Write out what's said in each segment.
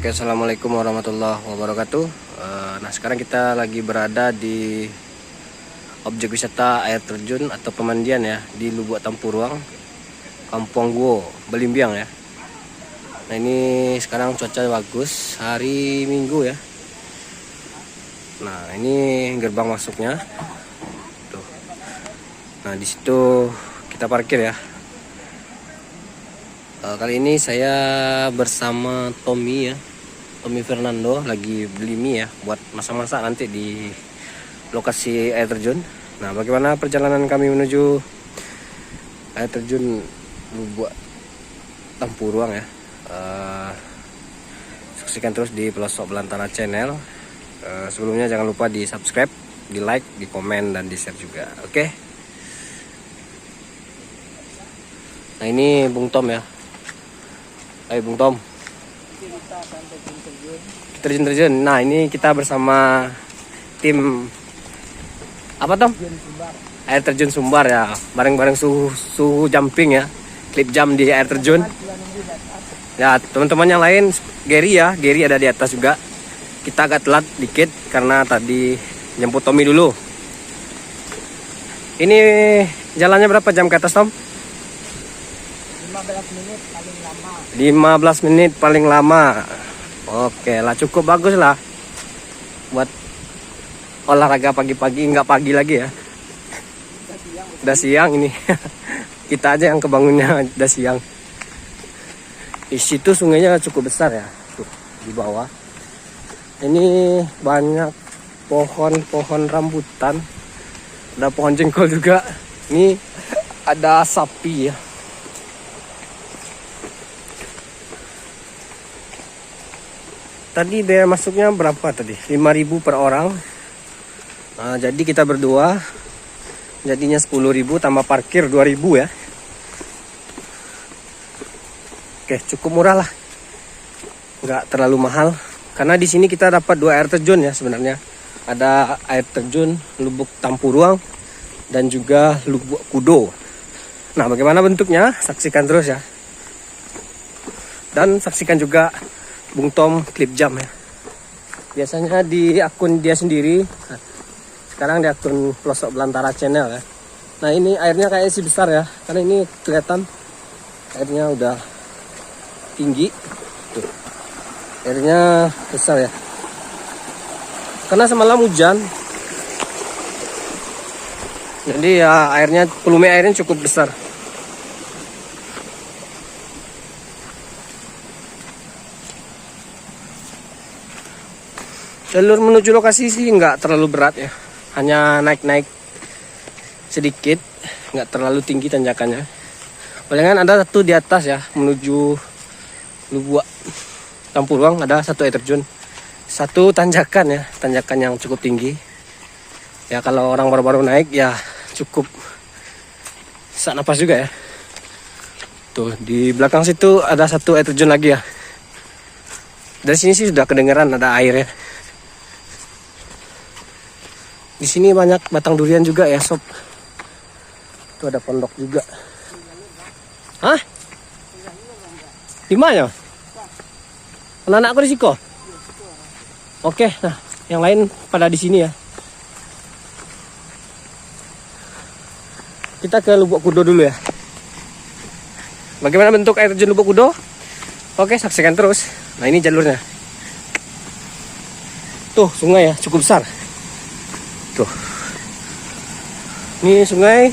Oke, assalamualaikum warahmatullahi wabarakatuh. Nah, sekarang kita lagi berada di objek wisata air terjun atau pemandian ya di Lubuk Tampuruang, Kampung Guo, Belimbiang ya. Nah, ini sekarang cuaca bagus, hari Minggu ya. Nah, ini gerbang masuknya. Tuh. Nah, di situ kita parkir ya. Kali ini saya bersama Tommy ya, Tommy Fernando lagi beli mie ya buat masak-masak nanti di lokasi air terjun. Nah, bagaimana perjalanan kami menuju air terjun Lubuk Tampuruang ya? Saksikan terus di Pelosok Belantara Channel. Sebelumnya jangan lupa di subscribe, di like, di komen, dan di share juga. Oke. Nah, ini Bung Tom ya. Ayo Bung Tom. Kita terjun. Nah, ini kita bersama tim apa Tom? Air terjun Sumbar ya. Bareng-bareng suhu jumping ya. Clip jump di air terjun. Ya, teman-teman yang lain Gary ya. Gary ada di atas juga. Kita agak telat dikit karena tadi jemput Tommy dulu. Ini jalannya berapa jam ke atas Tom? 15 menit paling lama. 15 menit paling lama. Oke lah, cukup bagus lah buat olahraga pagi-pagi. Nggak pagi lagi ya, udah siang ini. Kita aja yang kebangunnya udah siang. Di situ sungainya cukup besar ya, tuh di bawah. Ini banyak pohon-pohon rambutan, ada pohon jengkol juga. Ini ada sapi ya. Tadi biaya masuknya berapa tadi? 5.000 per orang. Nah, jadi kita berdua jadinya 10.000 tambah parkir 2.000 ya. Oke, cukup murah lah. Nggak terlalu mahal. Karena di sini kita dapat 2 air terjun ya sebenarnya. Ada air terjun Lubuk Tampuruang dan juga Lubuk Kudo. Nah, bagaimana bentuknya? Saksikan terus ya. Dan saksikan juga Bung Tom clip jump ya. Biasanya di akun dia sendiri. Sekarang di akun Pelosok Belantara Channel ya. Nah, ini airnya kayaknya sih besar ya. Karena ini kelihatan airnya udah tinggi. Tuh. Airnya besar ya. Karena semalam hujan. Jadi ya airnya, volume airnya cukup besar. Jalur menuju lokasi sih nggak terlalu berat ya, hanya naik-naik sedikit, nggak terlalu tinggi tanjakannya. Palingan ada satu di atas ya, menuju Lubuk Tampuruang ada satu air terjun, satu tanjakan ya, tanjakan yang cukup tinggi. Ya kalau orang baru-baru naik ya cukup sesak napas juga ya. Tuh di belakang situ ada satu air terjun lagi ya. Dari sini sih sudah kedengeran ada air ya. Di sini banyak batang durian juga ya sob. Itu ada pondok juga. Hah? Di mana? Anak-anakku di siko. Oke, nah yang lain pada di sini ya. Kita ke Lubuk Kudo dulu ya. Bagaimana bentuk air terjun Lubuk Kudo? Oke, saksikan terus. Nah, ini jalurnya. Tuh sungai ya, cukup besar. Tuh. Ini sungai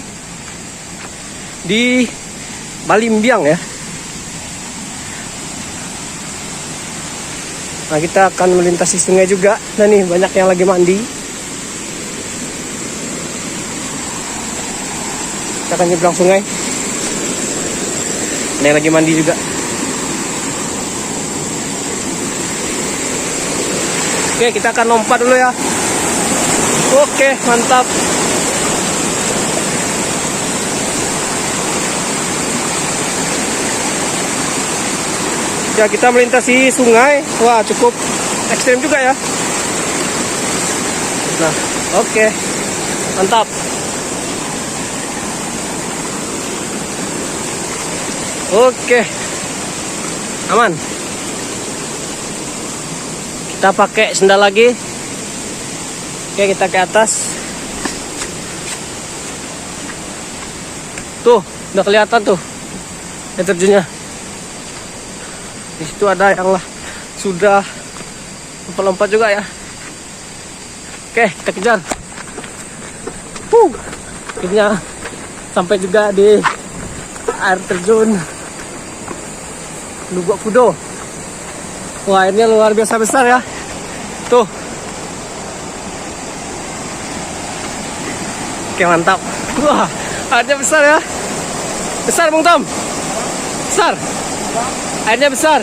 di Belimbiang ya. Nah, kita akan melintasi sungai juga. Nah, nih banyak yang lagi mandi. Kita akan nyebrang sungai. Ada yang lagi mandi juga. Oke, kita akan lompat dulu ya. Oke, mantap. Ya, kita melintasi sungai. Wah, cukup ekstrim juga ya. Nah, oke. Mantap. Oke. Aman. Kita pakai sendal lagi. Oke, kita ke atas. Tuh, udah kelihatan tuh air terjunnya. Di situ ada yang lah sudah lompat-lompat juga ya. Oke, kita kejar. Akhirnya sampai juga di air terjun Lubuk Kudo. Wah, airnya luar biasa besar ya. Tuh. Oke, mantap. Wah, airnya besar ya. Besar, Bung Tom. Besar. Airnya besar.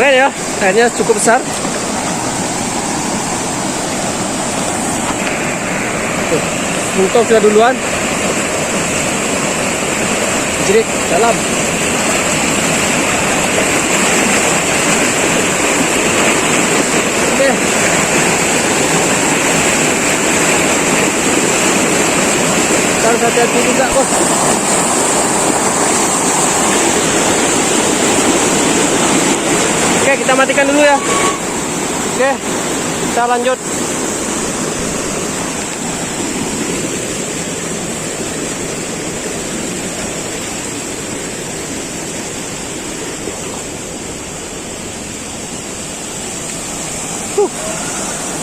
Keren ya, airnya cukup besar. Tuh, Bung Tom sudah duluan. Jerit dalam. Oke. Harus hati-hati juga, Bos. Oke, kita matikan dulu ya. Oke, kita lanjut.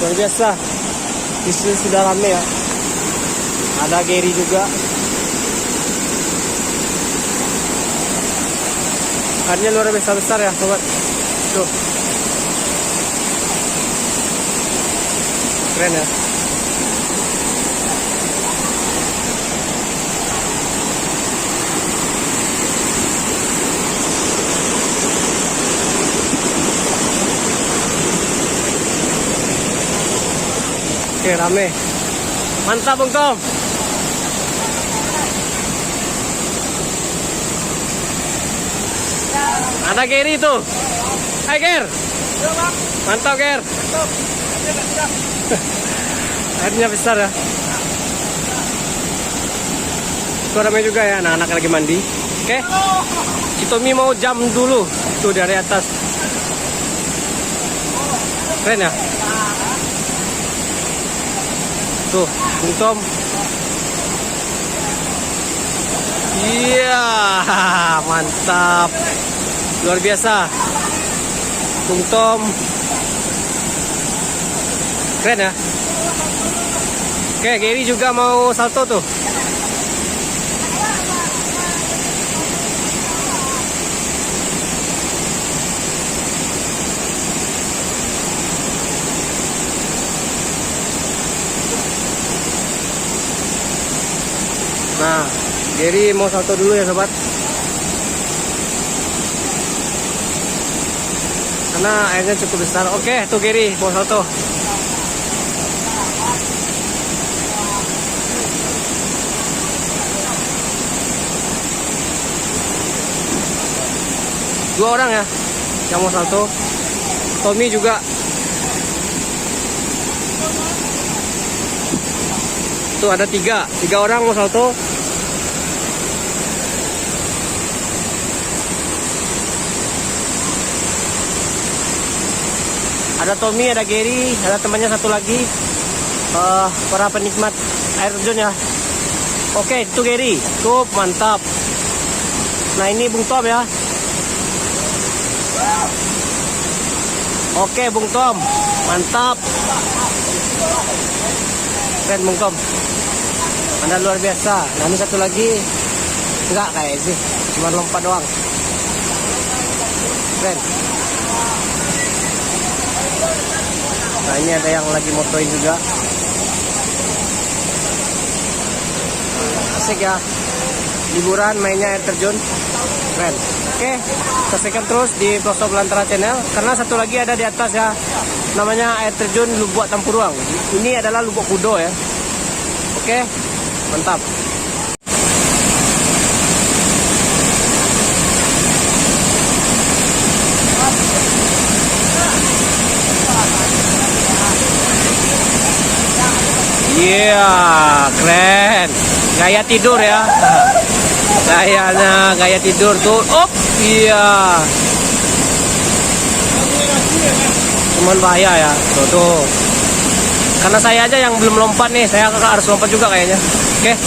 Luar biasa. Di sini sudah rame ya. Ada Gary juga. Airnya luar biasa besar ya, sobat. Tuh. Keren ya. Oke, rame. Mantap, Bung Tom. Ada Gary tuh. Hai, Ger. Mantap, Ger. Airnya besar ya. Itu rame juga ya, anak-anak lagi mandi. Oke. Si Tommy mau jam dulu. Tuh dari atas. Keren ya. Tuh, Bung Tom. Iya, mantap. Luar biasa. Bung Tom. Keren ya. Oke, Gary juga mau salto tuh. Nah, Gary mau salto dulu ya, sobat. Karena airnya cukup besar. Oke, tuh Gary mau salto. Dua orang ya yang mau salto. Tommy juga. Tuh ada tiga orang mau salto. Ada Tommy, ada Gary, ada temannya satu lagi. Para penikmat air terjun ya. Oke, itu Gary. Tuh, mantap. Nah, ini Bung Tom ya. Oke, Bung Tom. Mantap. Keren, Bung Tom. Anda luar biasa. Nah, ini satu lagi. Enggak kayak sih. Cuma lompat doang. Keren. Nah, ini ada yang lagi motoin juga. Asik ya. Liburan mainnya air terjun. Keren. Oke, saksikan terus di Pelosok Belantara Channel. Karena satu lagi ada di atas ya. Namanya air terjun Lubuk Tampuruang. Ini adalah Lubuk Kudo ya. Oke, mantap. Iya, keren. Gaya tidur ya. Gaya tidur tuh. Up. Iya. Cuman bahaya ya. Tuh. Karena saya aja yang belum lompat nih, saya harus lompat juga kayaknya. Oke,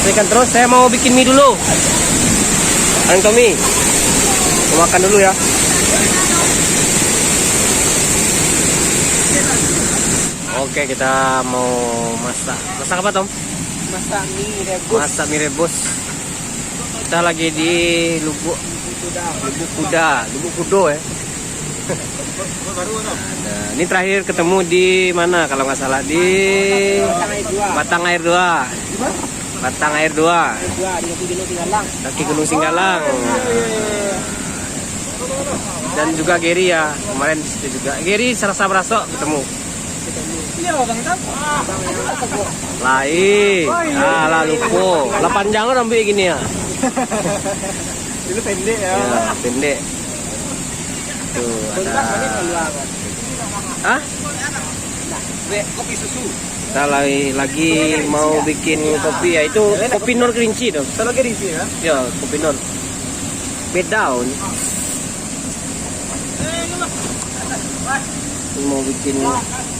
berikan terus. Saya mau bikin mie dulu. Kang Tommy, mau makan dulu ya. Oke, kita mau masak. Masak apa, Tom? Masak mie rebus. Masak mie rebus. Kita lagi di Lubuk Kudo ya. Nah, ini terakhir ketemu di mana kalau nggak salah di Batang Air 2. Batang Air 2. Kaki Gunung Singgalang. Dan juga Geri ya, kemarin di situ juga. Geri serasa merasok ketemu. Iya, Bang Tam. Lain. Lah lupo. Lah panjang kan ambil gini ya. Dulu pendek ya. Ya, pendek. Tuh, ada. Hah? Kopi susu. Kita lagi mau bikin kopi ya, itu kopi non kerinci dong. Kita lagi di sini ya. Ya, kopi non. Bedaun. Mau bikin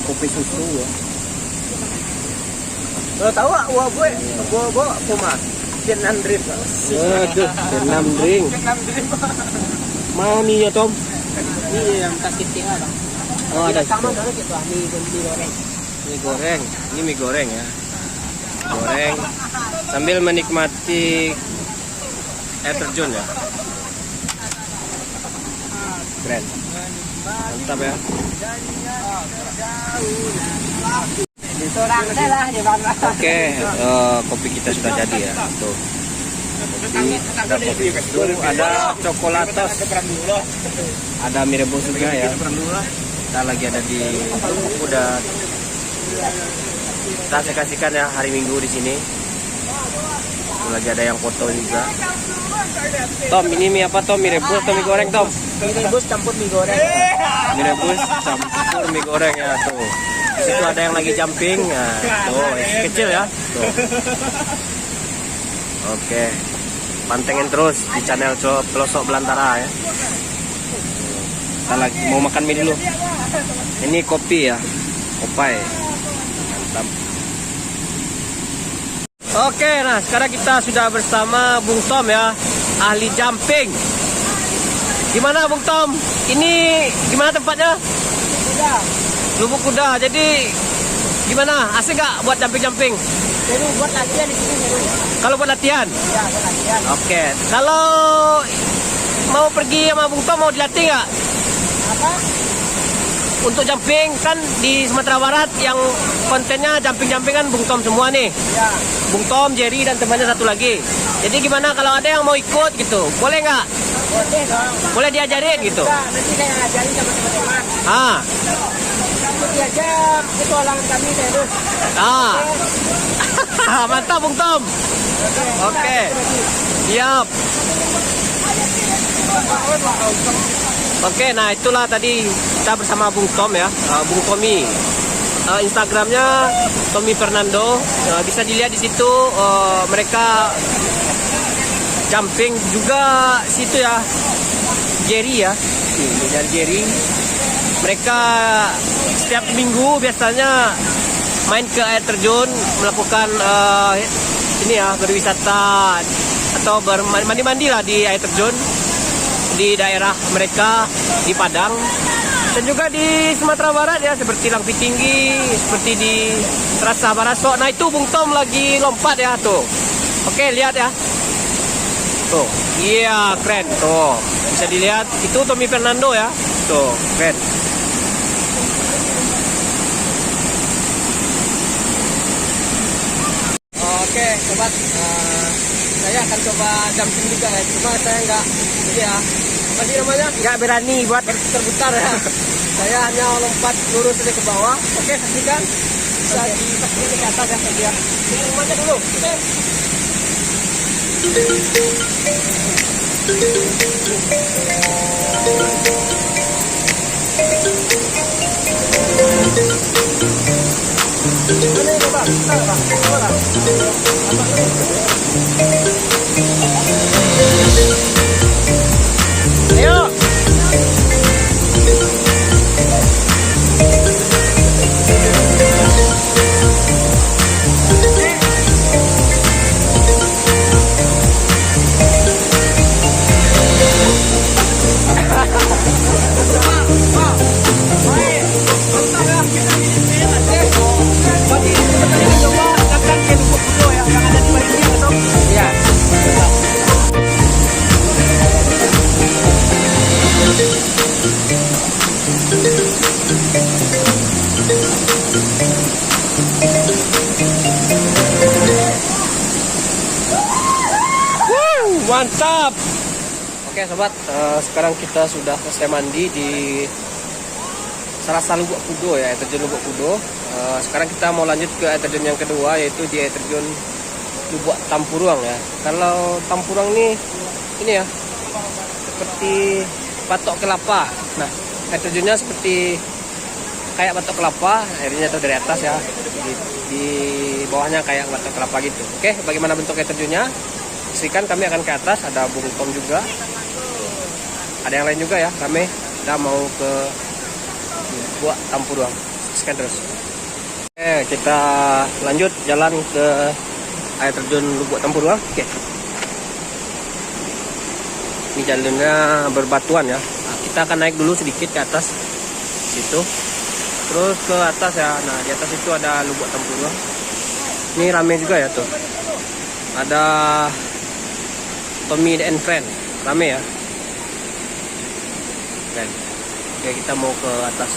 kopi susu ya. Lo tahu gua Puma. Vietnam Dream. Waduh, Vietnam Drink. Mau mie ya, Tom? Ini yang tas kecil Bang. Oh, ada. Sama dulu gitu, mie goreng. Mie goreng. Ini mie goreng ya. Goreng sambil menikmati air terjun ya. Keren. Mantap ya. Oke, kopi kita sudah jadi ya. Tuh. Ada kopi susu, ada coklatos, ada mie rebus juga ya. Kita lagi ada di udah kita kasihkan ya hari Minggu di sini. Lagi ada yang foto juga. Tom, ini mie apa Tom? Mie rebus atau mie goreng Tom? Mie rebus campur mie goreng. Mie rebus campur mie goreng ya tuh. Di situ ada yang lagi jumping. Nah, tuh, kecil ya. Tuh. Oke. Pantengin terus di channel Pelosok Belantara ya. Kita lagi mau makan mie dulu. Ini kopi ya. Kopai. Mantap. Oke, nah sekarang kita sudah bersama Bung Tom ya, ahli jumping. Gimana Bung Tom? Ini gimana tempatnya? Lubuk Kuda. Jadi gimana? Asik nggak buat jumping-jumping? Jadi buat latihan di sini. Kalau buat latihan? Ya, buat latihan. Oke. Kalau mau pergi sama Bung Tom mau dilatih nggak? Apa? Untuk jumping kan di Sumatera Barat yang kontennya jumping-jumping kan Bung Tom semua nih. Ya. Bung Tom, Jerry dan temannya satu lagi. Jadi gimana kalau ada yang mau ikut gitu? Boleh nggak? Boleh dong. Boleh diajarin gitu? Nah, nanti saya ajarin sama teman-teman. Ah, Ikuti aja petualangan kami terus. ah. Mantap Bung Tom. Oke. Siap. Oke, nah itulah tadi kita bersama Bung Tom ya, Bung Tommy. Instagramnya Tommy Fernando. Bisa dilihat di situ mereka jumping juga situ ya. Jerry ya, ini dari Jerry. Mereka setiap minggu biasanya main ke air terjun melakukan ini ya berwisata atau bermandi-mandi lah di air terjun di daerah mereka di Padang dan juga di Sumatera Barat ya seperti Langpi Tinggi, seperti di Terasa Barasok. Nah itu Bung Tom lagi lompat ya tuh. Oke lihat ya. Tuh, iya keren tuh. Bisa dilihat itu Tommy Fernando ya. Tuh, keren. Oke, sobat. Saya akan coba jumping juga ya. Cuma saya nggak, ya, apa sih namanya? Nggak berani buat berputar ya. Saya hanya lompat lurus saja ke bawah. Oke, saksikan. Bisa disaksikan ke atas ya saja. Semuanya dulu. Oke. Iya. Mantap. Oke sobat, sekarang kita sudah selesai mandi di Sarasa Lubuk Kudo ya, air terjun Lubuk Kudo. Sekarang kita mau lanjut ke air terjun yang kedua, yaitu di air terjun Lubuk Tampuruang ya. Kalau Tampuruang ini ya seperti batok kelapa. Nah, air terjunnya seperti kayak batok kelapa, airnya tuh dari atas ya. Di bawahnya kayak batok kelapa gitu. Oke, bagaimana bentuk air terjunnya? Saksikan, kami akan ke atas, ada Bung Tom juga. Ada yang lain juga ya, kami udah mau ke Lubuk Tampuruang. Saksikan terus. Oke, kita lanjut jalan ke air terjun Lubuk Tampuruang. Oke. Ini jalurnya berbatuan ya. Nah, kita akan naik dulu sedikit ke atas situ. Terus ke atas ya. Nah, di atas itu ada Lubuk Tampuruang. Ini rame juga ya tuh. Ada Tommy and Friend, rame ya. Oke, kita mau ke atas.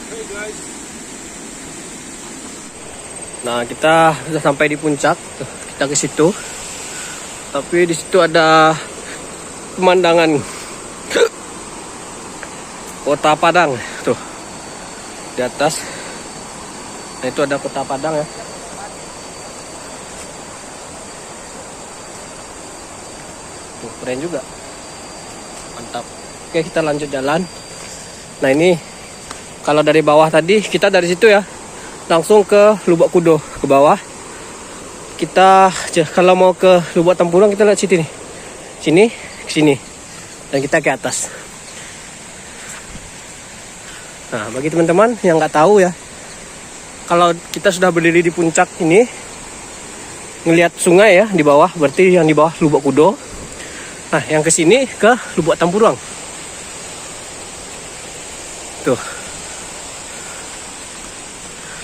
Hey guys. Nah, kita sudah sampai di puncak. Tuh, kita ke situ. Tapi di situ ada pemandangan Kota Padang. Tuh. Di atas. Nah, itu ada Kota Padang ya. Tuh, keren juga. Mantap. Oke, kita lanjut jalan. Nah, ini kalau dari bawah tadi, kita dari situ ya. Langsung ke Lubuk Kudo ke bawah. Kita kalau mau ke Lubuk Tampuruang kita lihat situ nih. Sini, ke sini. Dan kita ke atas. Nah, bagi teman-teman yang nggak tahu ya, kalau kita sudah berdiri di puncak ini, ngelihat sungai ya di bawah, berarti yang di bawah Lubuk Kudo. Nah, yang ke sini ke Lubuk Tampuruang. Tuh.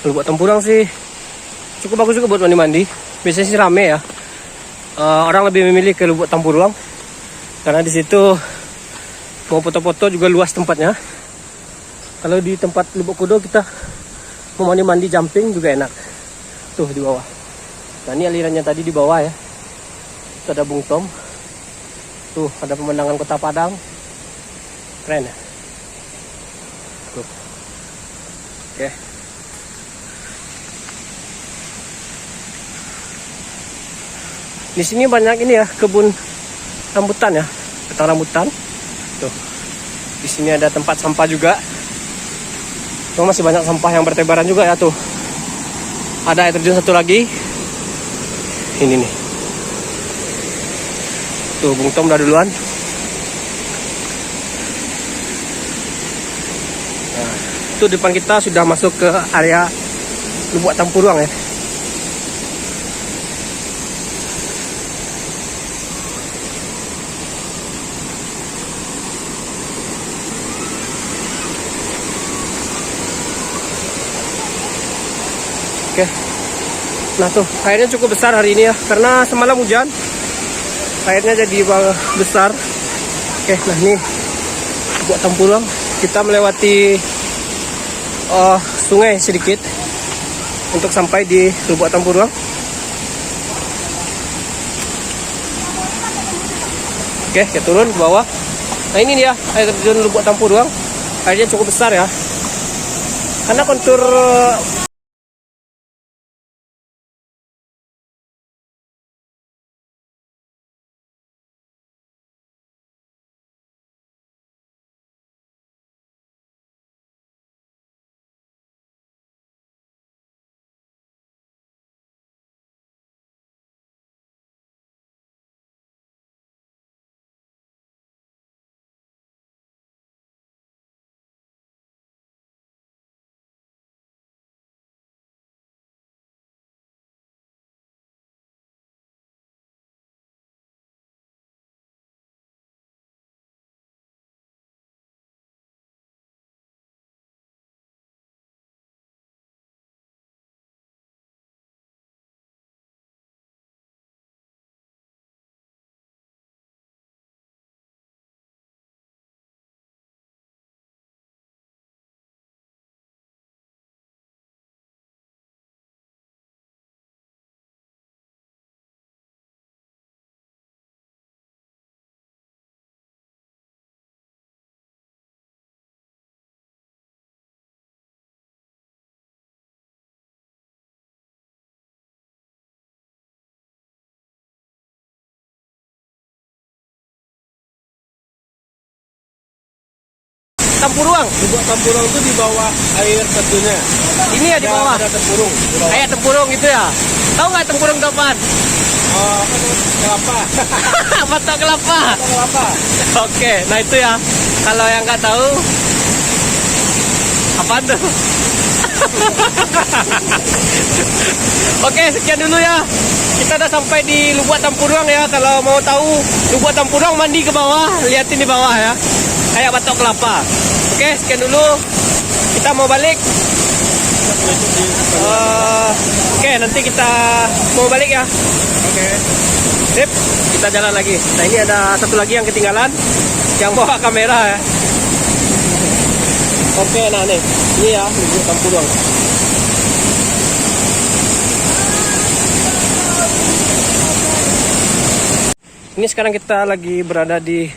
Lubuk Tampuruang sih cukup bagus juga buat mandi-mandi. Biasanya sih rame ya. Orang lebih memilih ke Lubuk Tampuruang karena di situ mau foto-foto juga luas tempatnya. Kalau di tempat Lubuk Kudo kita mau mandi-mandi jumping juga enak. Tuh di bawah. Nah, ini alirannya tadi di bawah ya. Itu ada Bung Tom. Tuh ada pemandangan Kota Padang. Keren ya. Tuh. Oke. Di sini banyak ini ya, kebun rambutan ya, batang rambutan. Tuh. Di sini ada tempat sampah juga. Tuh masih banyak sampah yang bertebaran juga ya tuh. Ada air terjun satu lagi. Ini nih. Tuh Bung Tom udah duluan. Nah, itu depan kita sudah masuk ke area Lubuk Tampuruang ya. Oke. Nah tuh airnya cukup besar hari ini ya, karena semalam hujan. Airnya jadi besar. Oke, nah ini buat Tampuruang. Kita melewati sungai sedikit untuk sampai di Lubuk Tampuruang. Oke, kita turun ke bawah. Nah ini dia air terjun Lubuk Tampuruang. Airnya cukup besar ya. Karena kontur Tempurung. Lubuk Tempurung itu di bawah air terjunnya. Ini ya di bawah. Ada tempurung. Di bawah. Kayak tempurung gitu ya. Tahu nggak tempurung itu apaan? Apa tuh? Kelapa. Batok kelapa. Kelapa. Oke, nah itu ya. Kalau yang nggak tahu, apa tuh? Oke, sekian dulu ya. Kita udah sampai di Lubuk Tempurung ya. Kalau mau tahu Lubuk Tempurung, mandi ke bawah, liatin di bawah ya. Kayak batok kelapa. Oke, sekian dulu. Kita mau balik. Oke, nanti kita mau balik ya. Oke. Sip, kita jalan lagi. Nah ini ada satu lagi yang ketinggalan, yang bawa kamera ya. Oke, nah nih, ini ya Lubuk Tempurung. Ini sekarang kita lagi berada di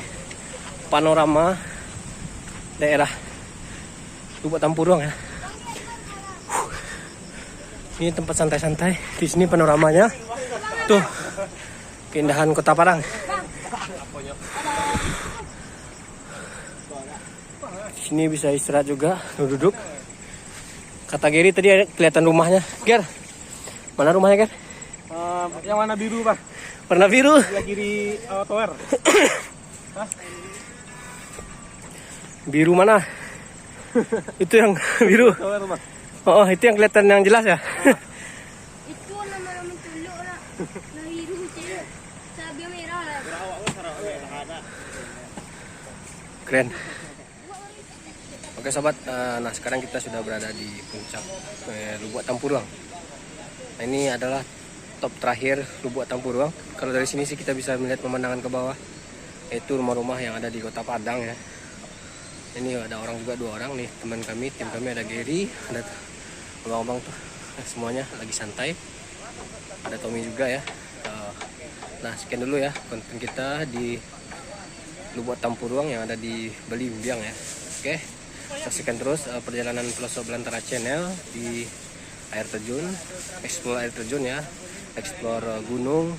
panorama daerah Lubuk Tempurung ya. Ini tempat santai-santai. Di sini panoramanya. Tuh, keindahan Kota Padang. Di sini bisa istirahat juga, duduk. Kata Gary tadi kelihatan rumahnya. Ger, mana rumahnya Ger? Yang warna biru, Pak. Warna biru. Sebelah kiri tower. Biru mana? Itu yang biru. Tower, Pak. Oh, itu yang kelihatan yang jelas ya. Itu nama-nama tuluk lah. Lahiru sih. Cabai merah lah. Keren. Oke sobat, nah sekarang kita sudah berada di puncak Lubuk Tempurung. Nah, ini adalah top terakhir Lubuk Tempurung. Kalau dari sini sih kita bisa melihat pemandangan ke bawah, yaitu rumah-rumah yang ada di Kota Padang ya. Ini ada orang juga, 2 orang nih, teman kami, tim kami, ada Gary, ada abang-abang tuh, semuanya lagi santai. Ada Tommy juga ya. Nah sekian dulu ya konten kita di Lubuk Tempurung yang ada di Bali Umbiang ya. Oke, saksikan terus perjalanan Pelosok Belantara Channel di air terjun, explore air terjun ya, explore gunung,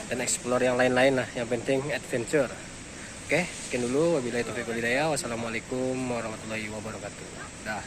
dan explore yang lain-lain lah. Yang penting adventure. Oke, sekian dulu. Wabillahi taufiq wal hidayah. Wassalamualaikum warahmatullahi wabarakatuh. Dah.